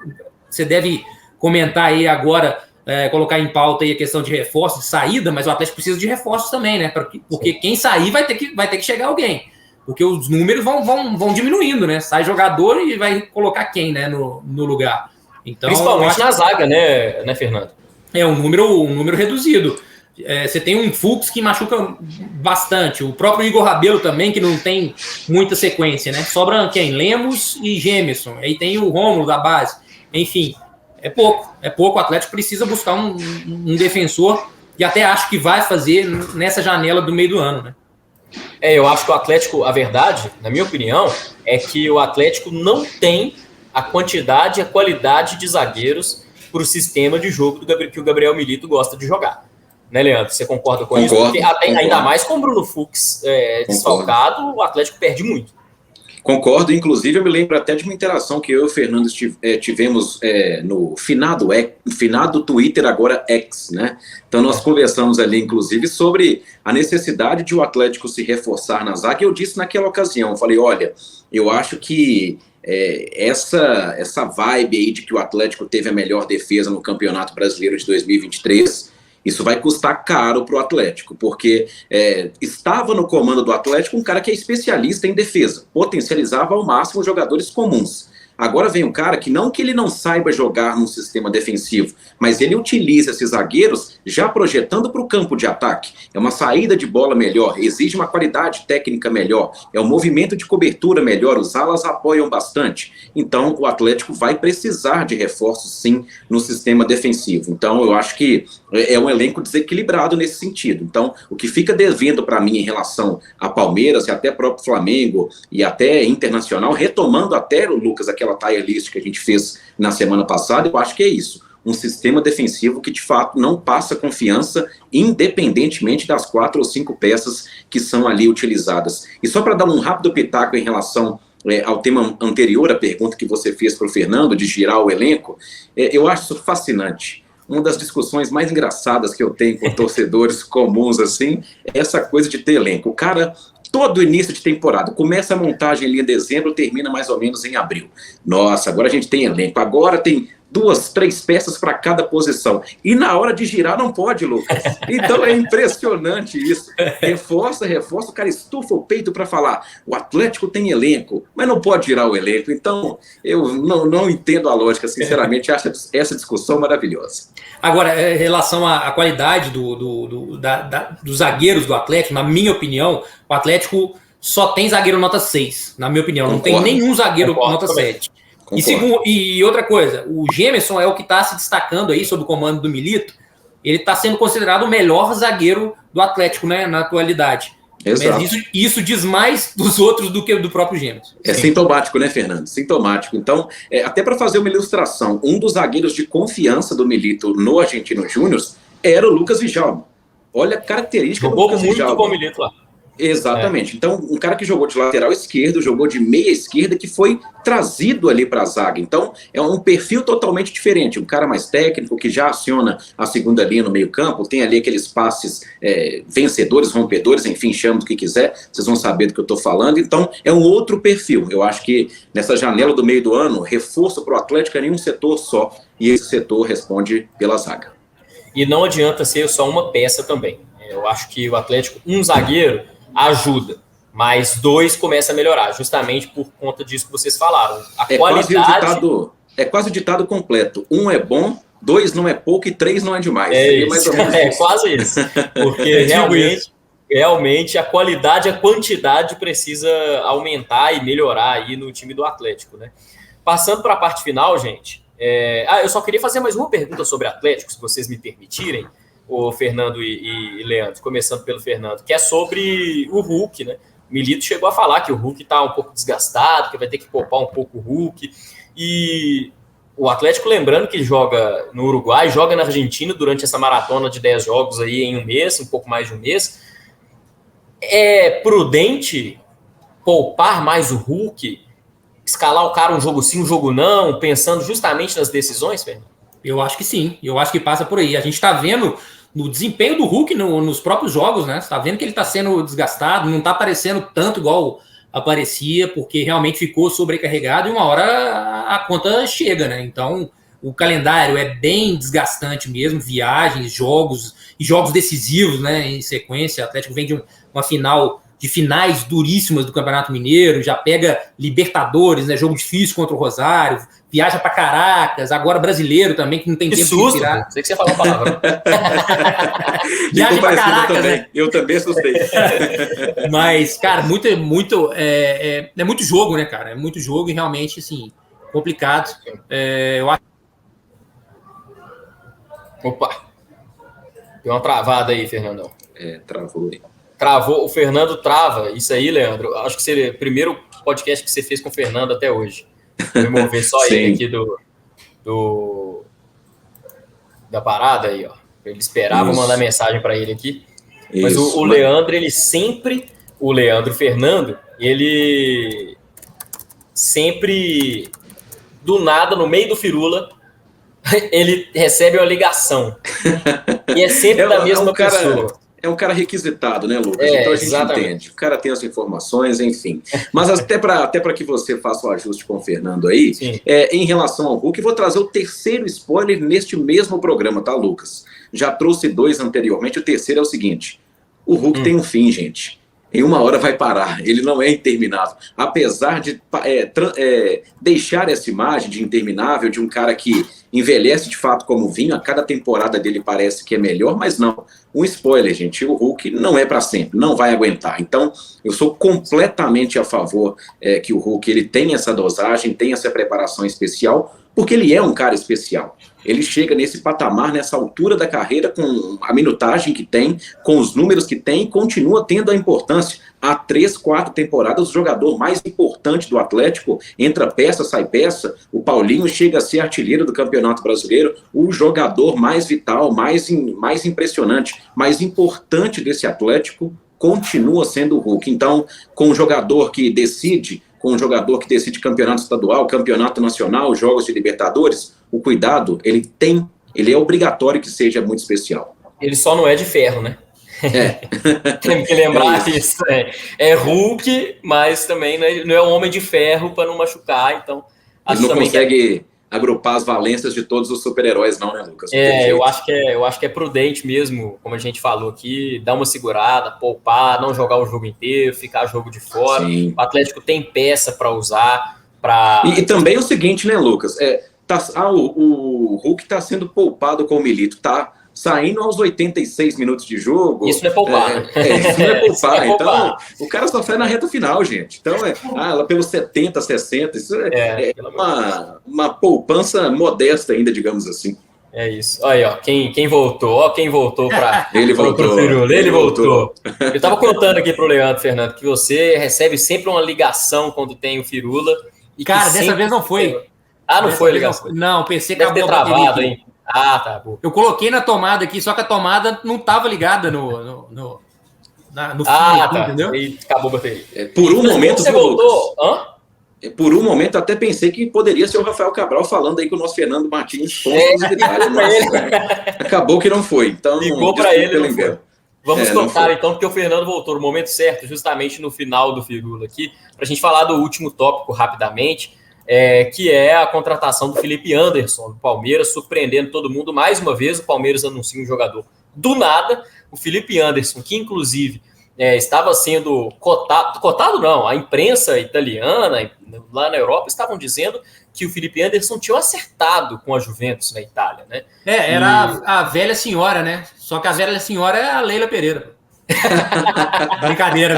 Você deve comentar aí agora, colocar em pauta aí a questão de reforço, de saída, mas o Atlético precisa de reforços também, né? Porque quem sair vai ter que chegar alguém. Porque os números vão diminuindo, né? Sai jogador e vai colocar quem, né, no lugar. Então, principalmente na zaga, né, Fernando? Um número reduzido. Você tem um Fux que machuca bastante. O próprio Igor Rabelo também, que não tem muita sequência, né? Sobra quem? Lemos e Gemerson. Aí tem o Rômulo da base. Enfim, é pouco. O Atlético precisa buscar um defensor e até acho que vai fazer nessa janela do meio do ano, né? Eu acho que o Atlético, a verdade, na minha opinião, é que o Atlético não tem a quantidade e a qualidade de zagueiros para o sistema de jogo que o Gabriel Milito gosta de jogar. Né, Leandro? Você concorda com isso? Porque ainda mais com o Bruno Fux desfalcado, o Atlético perde muito. Concordo, inclusive eu me lembro até de uma interação que eu e o Fernando tivemos no finado Twitter, agora X, né? Então nós conversamos ali, inclusive, sobre a necessidade de o Atlético se reforçar na zaga, e eu disse naquela ocasião, falei, olha, eu acho que essa vibe aí de que o Atlético teve a melhor defesa no Campeonato Brasileiro de 2023... Isso vai custar caro para o Atlético, porque estava no comando do Atlético um cara que é especialista em defesa, potencializava ao máximo os jogadores comuns. Agora vem um cara que ele não saiba jogar num sistema defensivo, mas ele utiliza esses zagueiros já projetando para o campo de ataque. É uma saída de bola melhor, exige uma qualidade técnica melhor, é um movimento de cobertura melhor, os alas apoiam bastante. Então o Atlético vai precisar de reforços sim no sistema defensivo. Então eu acho que é um elenco desequilibrado nesse sentido. Então o que fica devendo para mim em relação a Palmeiras e até próprio Flamengo e até Internacional, retomando até, Lucas, aquela tier list que a gente fez na semana passada, eu acho que é isso. Um sistema defensivo que de fato não passa confiança, independentemente das 4 ou 5 peças que são ali utilizadas. E só para dar um rápido pitaco em relação ao tema anterior, a pergunta que você fez para o Fernando, de girar o elenco, eu acho isso fascinante. Uma das discussões mais engraçadas que eu tenho com torcedores comuns assim, é essa coisa de ter elenco. O cara, todo início de temporada, começa a montagem ali em dezembro, termina mais ou menos em abril. Nossa, agora a gente tem elenco, agora tem 2, 3 peças para cada posição. E na hora de girar não pode, Lucas. Então é impressionante isso. Reforça, o cara estufa o peito para falar, o Atlético tem elenco, mas não pode girar o elenco. Então eu não entendo a lógica, sinceramente, acho essa discussão maravilhosa. Agora, em relação à qualidade dos zagueiros do Atlético, na minha opinião, o Atlético só tem zagueiro nota 6, na minha opinião. Concordo. Não tem nenhum zagueiro nota 7. E outra coisa, o Gemerson é o que está se destacando aí sob o comando do Milito. Ele está sendo considerado o melhor zagueiro do Atlético, né, na atualidade. Exato. Mas isso diz mais dos outros do que do próprio Gemerson. É sintomático, né, Fernando? Sintomático. Então, até para fazer uma ilustração, um dos zagueiros de confiança do Milito no Argentinos Júnior era o Lucas Djalma. Olha a característica do Lucas Djalma. Jogou muito com o Milito lá. Exatamente. Então, um cara que jogou de lateral esquerdo, jogou de meia esquerda, que foi trazido ali para a zaga. Então, é um perfil totalmente diferente. Um cara mais técnico, que já aciona a segunda linha no meio campo, tem ali aqueles passes vencedores, rompedores, enfim, chama do que quiser, vocês vão saber do que eu estou falando. Então, é um outro perfil. Eu acho que nessa janela do meio do ano, reforço para o Atlético é nenhum setor só, e esse setor responde pela zaga. E não adianta ser só uma peça também. Eu acho que o Atlético, um zagueiro, ajuda, mas 2 começa a melhorar, justamente por conta disso que vocês falaram. A qualidade... quase o ditado completo. 1 é bom, 2 não é pouco e 3 não é demais. Mais ou menos isso. Quase isso. Porque realmente a qualidade, a quantidade precisa aumentar e melhorar aí no time do Atlético, né? Passando para a parte final, gente, eu só queria fazer mais uma pergunta sobre Atlético, se vocês me permitirem, o Fernando e Leandro, começando pelo Fernando, que é sobre o Hulk, né? O Milito chegou a falar que o Hulk está um pouco desgastado, que vai ter que poupar um pouco o Hulk. E o Atlético, lembrando que joga no Uruguai, joga na Argentina durante essa maratona de 10 jogos aí em um mês, um pouco mais de um mês. É prudente poupar mais o Hulk, escalar o cara um jogo sim, um jogo não, pensando justamente nas decisões, Fernando? Eu acho que sim, eu acho que passa por aí. A gente está vendo no desempenho do Hulk nos próprios jogos, né? Você está vendo que ele está sendo desgastado, não está aparecendo tanto igual aparecia, porque realmente ficou sobrecarregado e uma hora a conta chega, né? Então, o calendário é bem desgastante mesmo, viagens, jogos e jogos decisivos, né? Em sequência, o Atlético vem de uma final... de finais duríssimas do Campeonato Mineiro, já pega Libertadores, né, jogo difícil contra o Rosário, viaja para Caracas, agora brasileiro também, que não tem tempo susto, de tirar. Sei que você falou a palavra. Viaja para Caracas, também. Né? Eu também assustei. Mas, cara, é muito jogo, né, cara? É muito jogo e realmente, assim, complicado. Eu acho... Opa! Deu uma travada aí, Fernandão. Travou aí. Travou, o Fernando trava. Isso aí, Leandro, acho que seria o primeiro podcast que você fez com o Fernando até hoje. Vou remover só ele aqui da parada aí, ó. Ele esperava, vou mandar mensagem para ele aqui. Mas o Leandro, o Leandro Fernando, ele sempre, do nada, no meio do firula, ele recebe uma ligação. E é sempre da mesma pessoa. É um cara requisitado, né, Lucas? Então a gente entende. O cara tem as informações, enfim. Mas até para que você faça o ajuste com o Fernando aí, em relação ao Hulk, vou trazer o terceiro spoiler neste mesmo programa, tá, Lucas? Já trouxe 2 anteriormente, o terceiro é o seguinte: o Hulk tem um fim, gente. Em uma hora vai parar, ele não é interminável. Apesar de deixar essa imagem de interminável, de um cara que envelhece de fato como vinho, a cada temporada dele parece que é melhor, mas não. Um spoiler, gente, o Hulk não é para sempre, não vai aguentar. Então, eu sou completamente a favor que o Hulk ele tenha essa dosagem, tenha essa preparação especial, porque ele é um cara especial. Ele chega nesse patamar, nessa altura da carreira, com a minutagem que tem, com os números que tem, e continua tendo a importância. Há 3, 4 temporadas, o jogador mais importante do Atlético, entra peça, sai peça. O Paulinho chega a ser artilheiro do Campeonato Brasileiro, o jogador mais vital, mais impressionante, mais importante desse Atlético, continua sendo o Hulk. Então, com um jogador que decide campeonato estadual, campeonato nacional, jogos de Libertadores, o cuidado, ele é obrigatório que seja muito especial. Ele só não é de ferro, né? Tem que lembrar isso. É Hulk, mas também não é um homem de ferro para não machucar, então... Ele agrupar as valências de todos os super-heróis, não, né, Lucas? Eu acho que é prudente mesmo, como a gente falou aqui, dar uma segurada, poupar, não jogar o jogo inteiro, ficar jogo de fora. Sim. O Atlético tem peça para usar. E também é o seguinte, né, Lucas? O Hulk está sendo poupado com o Milito, tá saindo aos 86 minutos de jogo. Isso não é poupar, né? Isso não é poupar. Então, o cara só sai na reta final, gente. Então, ela pelos 70, 60, isso é uma poupança modesta ainda, digamos assim. É isso. Aí, ó, quem voltou? Ó, quem voltou para ele voltou. Ele voltou. Eu tava contando aqui pro Leandro, Fernando, que você recebe sempre uma ligação quando tem o Firula. E cara, dessa vez não foi. Não foi a ligação? Não, pensei que acabou travado, hein? Tá bom. Eu coloquei na tomada aqui, só que a tomada não estava ligada no fio, tá. Entendeu? E acabou a bateria. Por um momento, você voltou. Por um momento, até pensei que poderia ser o Rafael Cabral falando aí com o nosso Fernando Martins. Mas acabou que não foi. Então, ligou para ele, não foi. Vamos tocar então, porque o Fernando voltou no momento certo, justamente no final do Firula aqui, para a gente falar do último tópico rapidamente. Que é a contratação do Felipe Anderson, do Palmeiras, surpreendendo todo mundo. Mais uma vez, o Palmeiras anuncia um jogador do nada, o Felipe Anderson, que inclusive estava sendo cotado não, a imprensa italiana, lá na Europa, estavam dizendo que o Felipe Anderson tinha acertado com a Juventus na Itália, né? Era a velha senhora, né? Só que a velha senhora é a Leila Pereira. Brincadeira.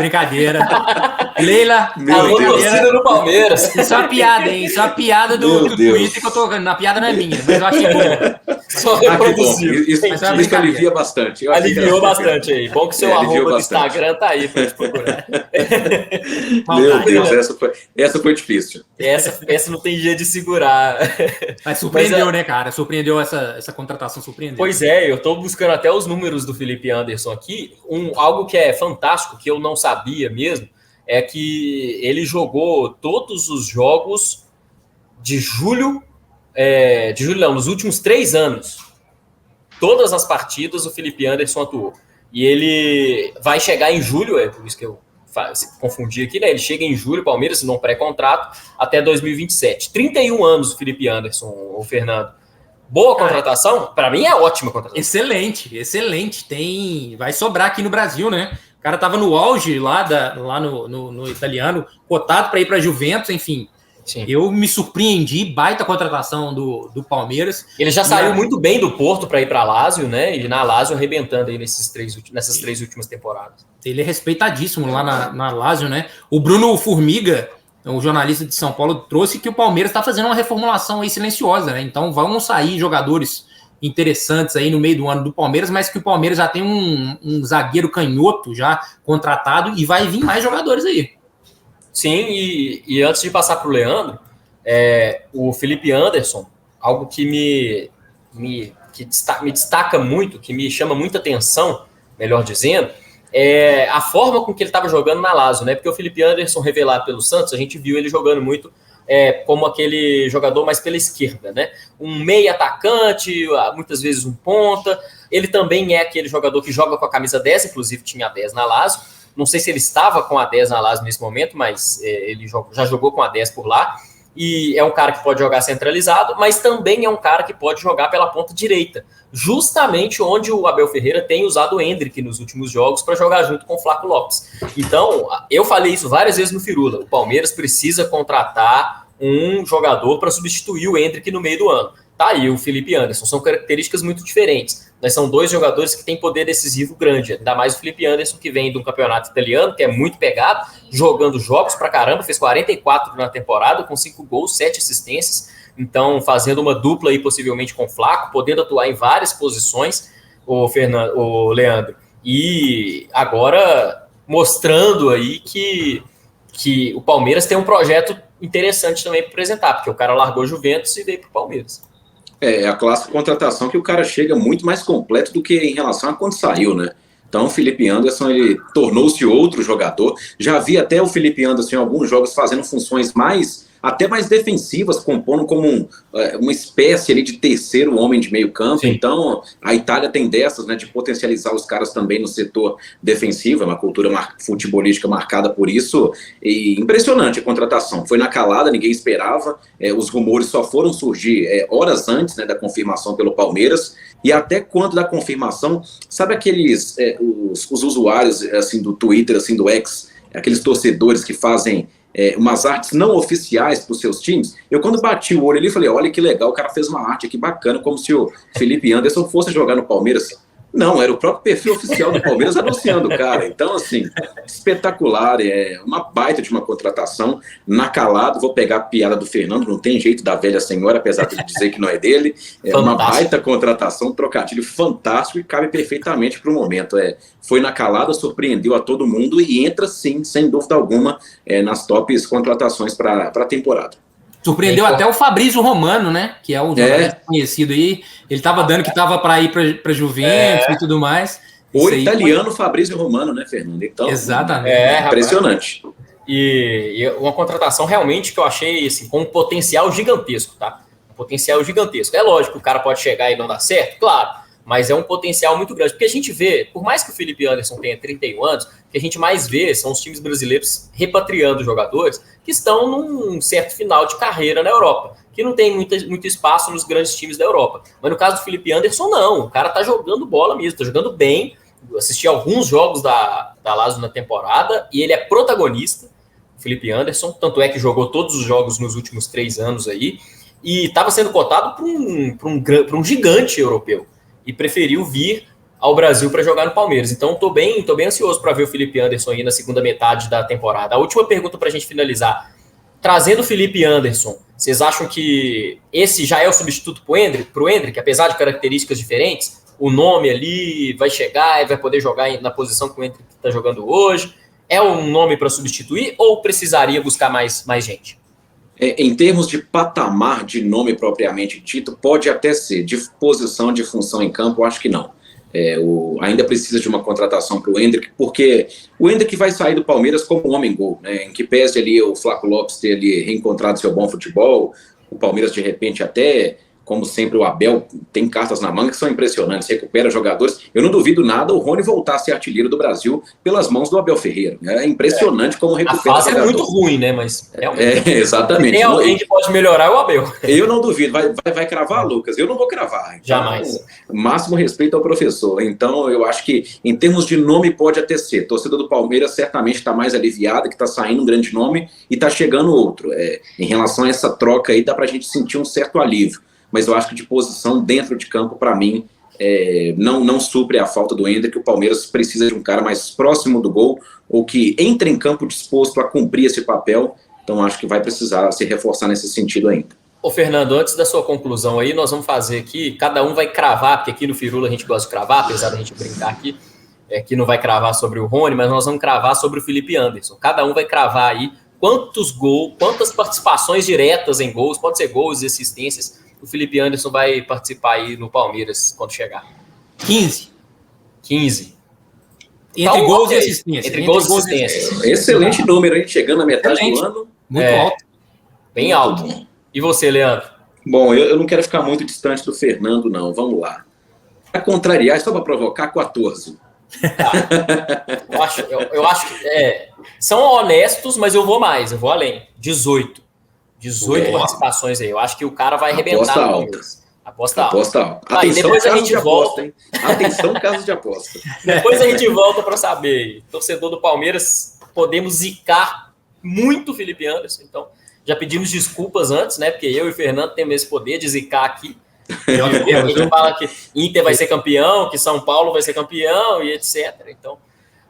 Leila, alô, torcida do Palmeiras. Isso é uma piada, hein? Isso é uma piada do Twitter que eu tô vendo. A piada não é minha, mas eu achei boa. Só reproduziu. Isso alivia bastante. Aliviou bastante aí. Bom que seu arroba do Instagram tá aí pra gente procurar. Meu Deus, essa foi difícil. Essa não tem jeito de segurar. Mas surpreendeu, né, cara? Surpreendeu essa contratação, surpreendeu. Pois eu tô buscando até os números do Felipe Anderson aqui. Algo que é fantástico, que eu não sabia mesmo, é que ele jogou todos os jogos de julho não, nos últimos 3 anos. Todas as partidas o Felipe Anderson atuou. E ele vai chegar em julho, por isso que eu confundi aqui, né? Ele chega em julho, Palmeiras, não pré-contrato, até 2027. 31 anos o Felipe Anderson, o Fernando. Boa contratação? Para mim é ótima contratação. Excelente. Vai sobrar aqui no Brasil, né? O cara tava no auge lá no italiano, cotado para ir para Juventus, enfim. Sim. Eu me surpreendi, baita contratação do Palmeiras. Ele já saiu muito bem do Porto para ir para Lazio, né? E na Lazio arrebentando aí nessas 3 últimas temporadas. Ele é respeitadíssimo lá na Lazio, né? O Bruno Formiga, o jornalista de São Paulo, trouxe que o Palmeiras está fazendo uma reformulação aí silenciosa, né? Então vão sair jogadores interessantes aí no meio do ano do Palmeiras, mas que o Palmeiras já tem um zagueiro canhoto já contratado e vai vir mais jogadores aí. Sim, e antes de passar para o Leandro, o Felipe Anderson, algo que me destaca muito, que me chama muita atenção, melhor dizendo, a forma com que ele estava jogando na Lazio, né? Porque o Felipe Anderson, revelado pelo Santos, a gente viu ele jogando muito como aquele jogador mais pela esquerda, né? Um meia atacante, muitas vezes um ponta. Ele também é aquele jogador que joga com a camisa 10, inclusive tinha a 10 na Lazio. Não sei se ele estava com a 10 na Lazio nesse momento, mas ele já jogou com a 10 por lá. E é um cara que pode jogar centralizado, mas também é um cara que pode jogar pela ponta direita, justamente onde o Abel Ferreira tem usado o Endrick nos últimos jogos para jogar junto com o Flaco Lopes. Então, eu falei isso várias vezes no Firula, o Palmeiras precisa contratar um jogador para substituir o Endrick no meio do ano. Tá aí o Felipe Anderson, são características muito diferentes, mas são 2 jogadores que têm poder decisivo grande, ainda mais o Felipe Anderson, que vem de um campeonato italiano, que é muito pegado, jogando jogos pra caramba, fez 44 na temporada, com 5 gols, 7 assistências, então fazendo uma dupla aí possivelmente com o Flaco, podendo atuar em várias posições, o Leandro, e agora mostrando aí que o Palmeiras tem um projeto interessante também para apresentar, porque o cara largou Juventus e veio pro Palmeiras. É a clássica contratação que o cara chega muito mais completo do que em relação a quando saiu, né? Então o Felipe Anderson, ele tornou-se outro jogador. Já vi até o Felipe Anderson em alguns jogos fazendo funções mais até mais defensivas, compondo como uma espécie ali de terceiro homem de meio campo. Sim. Então, a Itália tem dessas, né, de potencializar os caras também no setor defensivo, é uma cultura futebolística marcada por isso, e impressionante a contratação. Foi na calada, ninguém esperava, os rumores só foram surgir horas antes, né, da confirmação pelo Palmeiras, e até quando da confirmação, sabe aqueles, os usuários assim, do Twitter, assim, do X, aqueles torcedores que fazem umas artes não oficiais para os seus times? Eu quando bati o olho ali, falei, olha que legal, o cara fez uma arte aqui bacana, como se o Felipe Anderson fosse jogar no Palmeiras. Não, era o próprio perfil oficial do Palmeiras anunciando o cara. Então, assim, espetacular, uma baita de uma contratação. Na calada, vou pegar a piada do Fernando, não tem jeito da velha senhora, apesar de dizer que não é dele. É uma baita contratação, trocadilho fantástico e cabe perfeitamente para o momento. Foi na calada, surpreendeu a todo mundo e entra, sim, sem dúvida alguma, nas tops contratações para a temporada. Surpreendeu até o Fabrício Romano, né? Que é o jornalista conhecido aí. Ele estava dando que estava para ir para Juventus e tudo mais. O italiano Fabrício Romano, né, Fernando? Então, exatamente. Impressionante. E uma contratação realmente que eu achei assim, com um potencial gigantesco, tá? Um potencial gigantesco. É lógico que o cara pode chegar e não dar certo, claro. Mas é um potencial muito grande. Porque a gente vê, por mais que o Felipe Anderson tenha 31 anos, o que a gente mais vê são os times brasileiros repatriando jogadores que estão num certo final de carreira na Europa, que não tem muito espaço nos grandes times da Europa. Mas no caso do Felipe Anderson, não. O cara tá jogando bola mesmo, tá jogando bem. Eu assisti alguns jogos da Lazio na temporada e ele é protagonista, o Felipe Anderson. Tanto é que jogou todos os jogos nos últimos 3 anos aí. E estava sendo cotado para um gigante europeu. E preferiu vir ao Brasil para jogar no Palmeiras. Então, tô bem ansioso para ver o Felipe Anderson aí na segunda metade da temporada. A última pergunta para a gente finalizar. Trazendo o Felipe Anderson, vocês acham que esse já é o substituto para o Endrick, apesar de características diferentes? O nome ali vai chegar e vai poder jogar na posição que o Endrick está jogando hoje? É um nome para substituir ou precisaria buscar mais gente? Em termos de patamar de nome propriamente dito, pode até ser. De posição, de função em campo, eu acho que não. Ainda precisa de uma contratação para o Endrick, porque o Endrick vai sair do Palmeiras como um homem-gol, né? Em que pese ali o Flaco Lopes ter ali reencontrado seu bom futebol, o Palmeiras de repente até, como sempre, o Abel tem cartas na manga que são impressionantes, recupera jogadores. Eu não duvido nada o Rony voltar a ser artilheiro do Brasil pelas mãos do Abel Ferreira. É impressionante como recupera. A fase é muito ruim, né? Mas exatamente. Tem alguém que pode melhorar, é o Abel. Eu não duvido. Vai cravar, Lucas? Eu não vou cravar. Então, jamais. Máximo respeito ao professor. Então, eu acho que, em termos de nome, pode até ser. A torcida do Palmeiras certamente está mais aliviada, que está saindo um grande nome e está chegando outro. Em relação a essa troca aí, dá para a gente sentir um certo alívio. Mas eu acho que de posição dentro de campo, para mim, não supre a falta do Endrick, que o Palmeiras precisa de um cara mais próximo do gol, ou que entre em campo disposto a cumprir esse papel. Então acho que vai precisar se reforçar nesse sentido ainda. Ô Fernando, antes da sua conclusão aí, nós vamos fazer aqui, cada um vai cravar, porque aqui no Firula a gente gosta de cravar, apesar da gente brincar aqui, que não vai cravar sobre o Rony, mas nós vamos cravar sobre o Felipe Anderson. Cada um vai cravar aí quantos gols, quantas participações diretas em gols, pode ser gols e assistências, o Felipe Anderson vai participar aí no Palmeiras quando chegar. 15. Entre gols e assistências. Entre gols e assistências. Excelente número, hein? Chegando na metade do ano. Muito alto. Bem alto. E você, Leandro? Bom, eu não quero ficar muito distante do Fernando, não. Vamos lá. Para contrariar, só para provocar, 14. Tá. Eu acho que são honestos, mas eu vou mais, eu vou além. 18 participações aí. Eu acho que o cara vai arrebentar. Aposta alta. Atenção, depois a gente volta. Hein? Atenção, caso de aposta. Depois a gente volta para saber. Torcedor do Palmeiras, podemos zicar muito o Felipe Anderson. Então, já pedimos desculpas antes, né? Porque eu e o Fernando temos esse poder de zicar aqui. A gente fala que Inter vai ser campeão, que São Paulo vai ser campeão e etc. Então,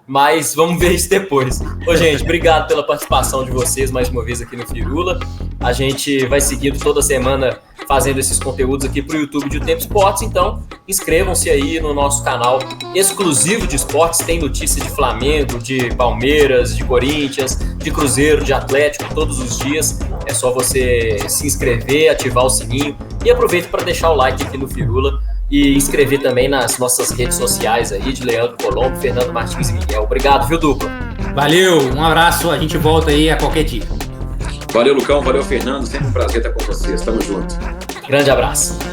mas vamos ver isso depois. Ô, gente, obrigado pela participação de vocês mais uma vez aqui no Firula. A gente vai seguindo toda semana fazendo esses conteúdos aqui para o YouTube de O Tempo Esportes. Então, inscrevam-se aí no nosso canal exclusivo de esportes. Tem notícias de Flamengo, de Palmeiras, de Corinthians, de Cruzeiro, de Atlético, todos os dias. É só você se inscrever, ativar o sininho e aproveita para deixar o like aqui no Firula e inscrever também nas nossas redes sociais aí de Leandro Colombo, Fernando Martins e Miguel. Obrigado, viu, dupla? Valeu, um abraço, a gente volta aí a qualquer dia. Valeu, Lucão. Valeu, Fernando. Sempre um prazer estar com vocês. Tamo junto. Grande abraço.